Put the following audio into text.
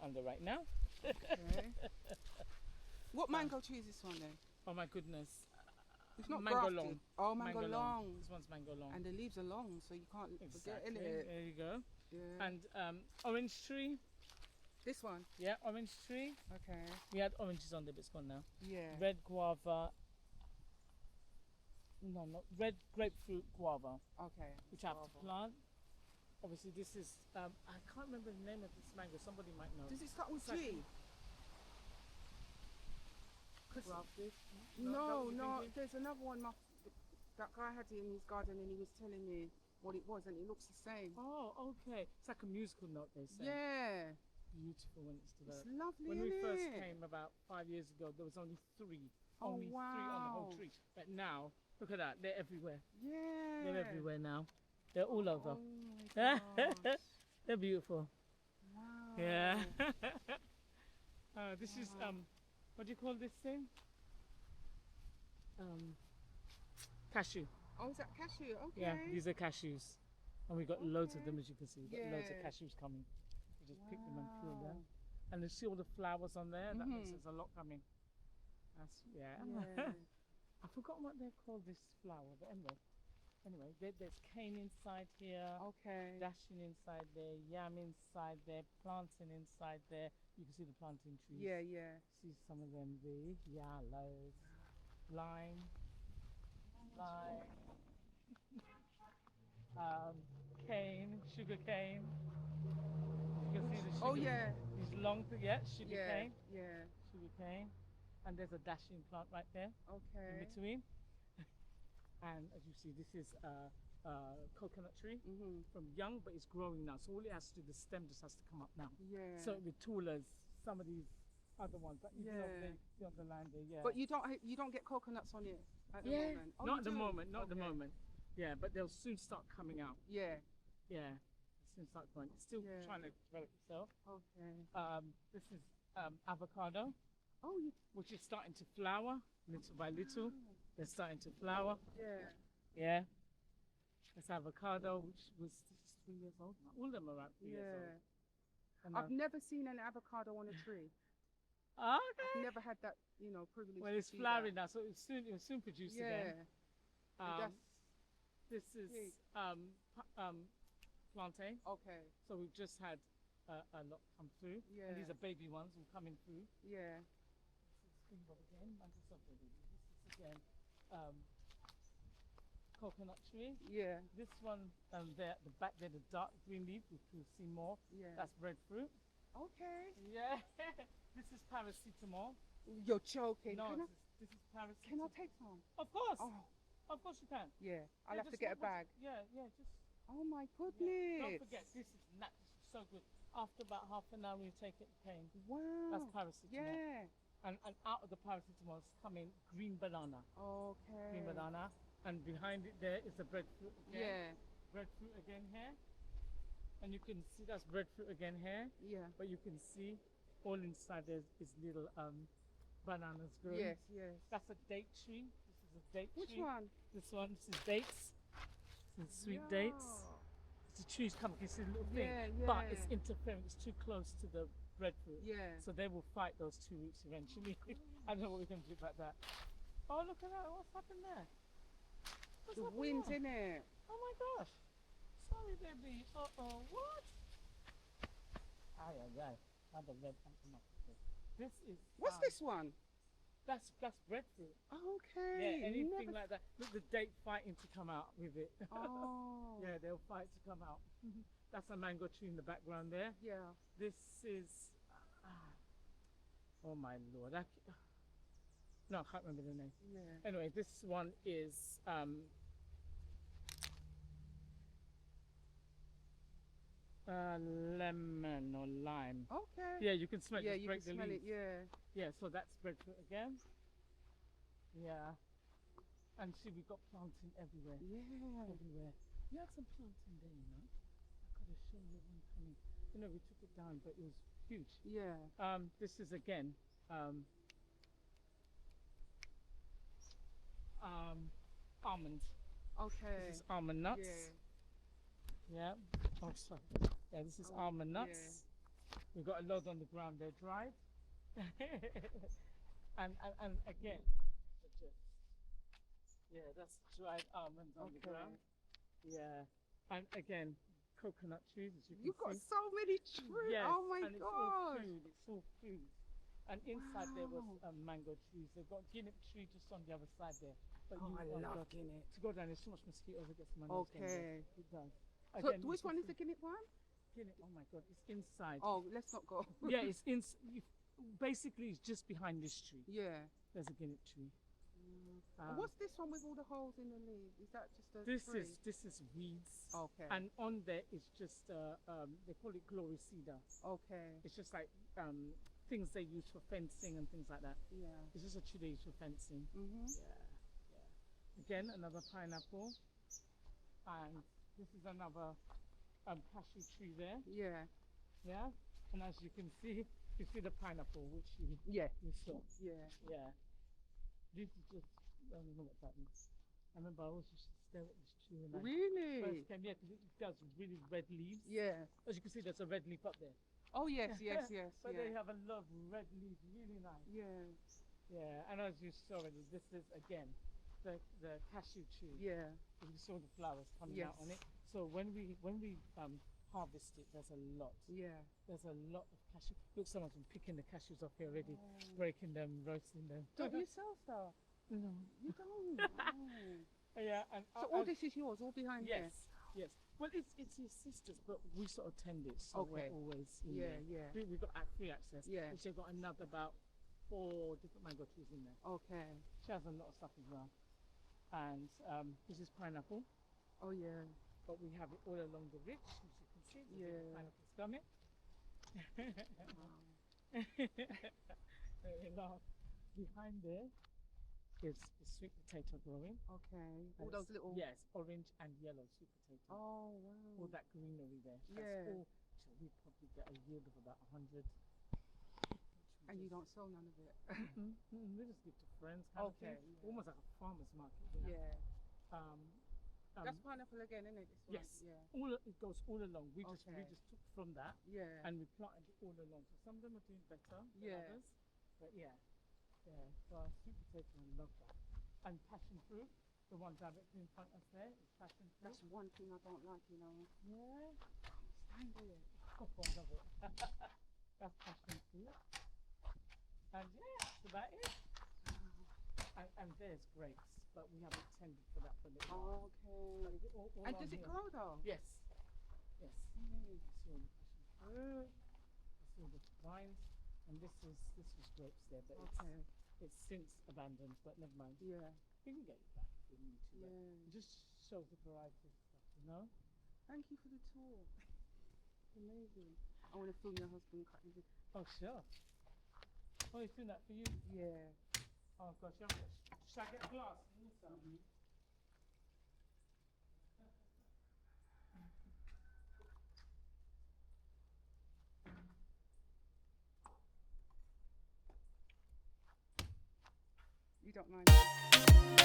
under right now. Okay. What mango tree is this one then? Oh my goodness. It's not mango grafted. long. Oh, mango long. This one's mango long. And the leaves are long, so you can't Exactly. forget it. There you go. Yeah. And orange tree. This one? Yeah, orange tree. Okay. We had oranges on there, but it's gone now. Yeah. Red guava. No, not red grapefruit guava. Okay. Which I have to plant. Obviously, this is, I can't remember the name of this mango. Somebody might know. Does it start with G? Grafted? No. There's another one. That guy had it in his garden and he was telling me what it was and it looks the same. Oh, okay. It's like a musical note, they say. Yeah. Beautiful when it's developed. It's lovely, When we isn't first it? came about 5 years ago, there was only three. Oh, Only three on the wow. whole tree. But now, look at that. They're everywhere. Yeah. They're everywhere now. They're all over. Oh my gosh. They're beautiful. Wow. Yeah. This is, what do you call this thing? Cashew. Oh, is that cashew? Okay. Yeah, these are cashews. And we've got loads of them, as you can see. We've got loads of Yeah. cashews coming. You just pick them and peel them. And you see all the flowers on there? That means there's a lot coming. That's, yeah. I've forgotten what they're called, this flower, but anyway, there's cane inside here, Okay. dashing inside there, yam inside there, plantain inside there. You can see the plantain trees. Yeah. See some of them, the yellows, lime, cane, sugar cane. You can see the sugar. Oh yeah. These long, sugar cane. Yeah. Sugar cane. And there's a dashing plant right there in Okay. between. And as you see, this is a coconut tree from young, but it's growing now. So all it has to do, the stem just has to come up now. Yeah. So it'll be taller as some of these other ones. But even over there, on the land there, yeah. But you don't get coconuts on it at the moment. Oh, not you at the do? moment, not at the Okay. moment. Yeah, but they'll soon start coming out. Yeah. Yeah, they'll soon start growing. It's still trying to develop itself. Okay. This is avocado, Oh, which is starting to flower little by little. They're starting to flower. yeah. Yeah. This avocado, which was 3 years old. All of them are around 3 years old. And I've never seen an avocado on a tree. okay. I've never had that, privilege. Well, to it's see flowering that. now, so it'll soon produce Yeah. again. That's This is plantain. okay. So we've just had a lot come through. Yeah. And these are baby ones all coming through. Yeah. This is springboard again. This is again coconut tree. Yeah. This one there at the back there, the dark green leaf, which we'll see more. Yeah. That's breadfruit. Okay. Yeah. This is paracetamol. You're choking. No, this is paracetamol. Can I take some? Of course. Oh. Of course you can. Yeah. I'll Yeah, have to just get a what- bag. Yeah, just. Oh my Yeah. goodness. Don't forget, this is so good. After about half an hour, you take it pain. Wow. That's paracetamol. Yeah. And out of the paracetamol is coming green banana. Okay. Green banana. And behind it there is the breadfruit again. Yeah. Breadfruit again here. And you can see that's breadfruit again here. Yeah. But you can see all inside there is little bananas growing. Yes. That's a date tree. This is a date Which tree. one? This one, this is dates. This is sweet dates. The trees come, you can see the little thing. Yeah. But it's interfering, it's too close to the breadfruit. Yeah. So they will fight those 2 roots eventually. I don't know what we're going to do about that. Oh, look at that. What's happened there? What's The happened wind's there? in it. Oh my gosh. Sorry, baby. Uh-oh. What? Aye. Another red anthem. This is... What's this one? That's breadfruit. Okay. Yeah, anything Never- like that. Look, the date fighting to come out with it. Oh. Yeah, they'll fight to come out. That's a mango tree in the background there. Yeah. This is... oh my lord. No, I can't remember the name. Yeah. Anyway, this one is... lemon or lime. Okay. Yeah, you can smell it. Yeah, just you break can the smell leaves. it. Yeah. Yeah, so that's breadfruit again. Yeah. And see, we've got planting everywhere. Yeah. Everywhere. You had some planting there, I could have shown you one coming. We took it down, but it was huge. Yeah. This is again almond. Okay. This is almond nuts. Yeah. Oh, sorry. Yeah, this is almond nuts. We've got a load on the ground there, dried. And again, just, yeah, that's dried almonds on the ground. Yeah, and again, coconut trees, as you can You've got see. so many trees. Yes, Oh my and it's all god. food. It's all food. And inside there was Wow. mango trees. They've got guinea tree just on the other side there. But Oh, I love God, Guinea. to go down, there's so much mosquitoes. It gets my nose going there. Okay. It does. So Again, which you one can is the see Guinea one? guinea. Oh my God, it's inside. Oh, let's not go. Yeah, it's in. Basically, it's just behind this tree. Yeah. There's a guinea tree. And what's this one with all the holes in the leaves? Is that just a This tree? is weeds. Okay. And on there is just they call it glory cedar. Okay. It's just like things they use for fencing and things like that. Yeah. It's just a tree they use for fencing. Mhm. Yeah, yeah. Again, another pineapple, and this is another cashew tree there. Yeah. Yeah, and as you can see, you see the pineapple which you Yeah. saw. Yeah. Yeah. This is just I don't know what that is. I remember I always used to stare at this tree when I Really? first came here because it does really red leaves. Yeah. As you can see, there's a red leaf up there. Oh yes, yes, yes. But they Yeah. have a lot of red leaves, really nice. Yeah. Yeah, and as you saw already, this is again the cashew tree. Yeah. You saw the flowers coming out on it. Yes. So when we harvest it, there's a lot. Yeah. There's a lot of cashew. Look, someone's been picking the cashews off here already, breaking them, roasting them. Don't you sell stuff? No. You don't. Oh. Yeah, and So all this is yours, all behind yes, yes. Well, it's his sister's, but we sort of tend it, so Okay. we're always in Yeah, there. yeah. We've got free access. Yeah. And she's got another about 4 different mango trees in there. Okay. She has a lot of stuff as well. And this is pineapple, Oh yeah. but we have it all along the ridge, as you can see. The Yeah. pineapple's coming. Wow. You know, behind there is sweet potato growing. Okay. And All those it's- little. Yes, orange and yellow sweet potato. Oh wow. All that greenery there. Yeah. That's all. So we probably get a yield of about 100. And you don't sell none of it. We just give to friends. Kind of Okay, thing. yeah. Almost like a farmer's market. You know? Yeah. That's pineapple again, isn't it? This one? Yes. Yeah. It goes all along. We Okay. just took from that Yeah. and we planted it all along. So some of them are doing better than Yeah. others. But yeah. So our sweet potato, I love that. And passion fruit, the one directly in front of us there is passion fruit. That's one thing I don't like, you know. Yeah. Stand there. Oh, I love it. That's passion fruit. And yeah, that's about it. And there's grapes, but we haven't tended for that for a little while. Okay. But all And on does it here. grow though? Yes. Yes. Mm. You see all the passion fruit. You see all the vines. And this was grapes there, but Okay. it's since abandoned, but never mind. Yeah. We can get it back if we need to. But Yeah. it just shows the variety of stuff, you know? Thank you for the tour. Amazing. I want to film your husband cutting the. Oh, sure. Oh, he's doing that for you? Yeah. Oh, gosh. Should I get a glass? Also? You don't mind.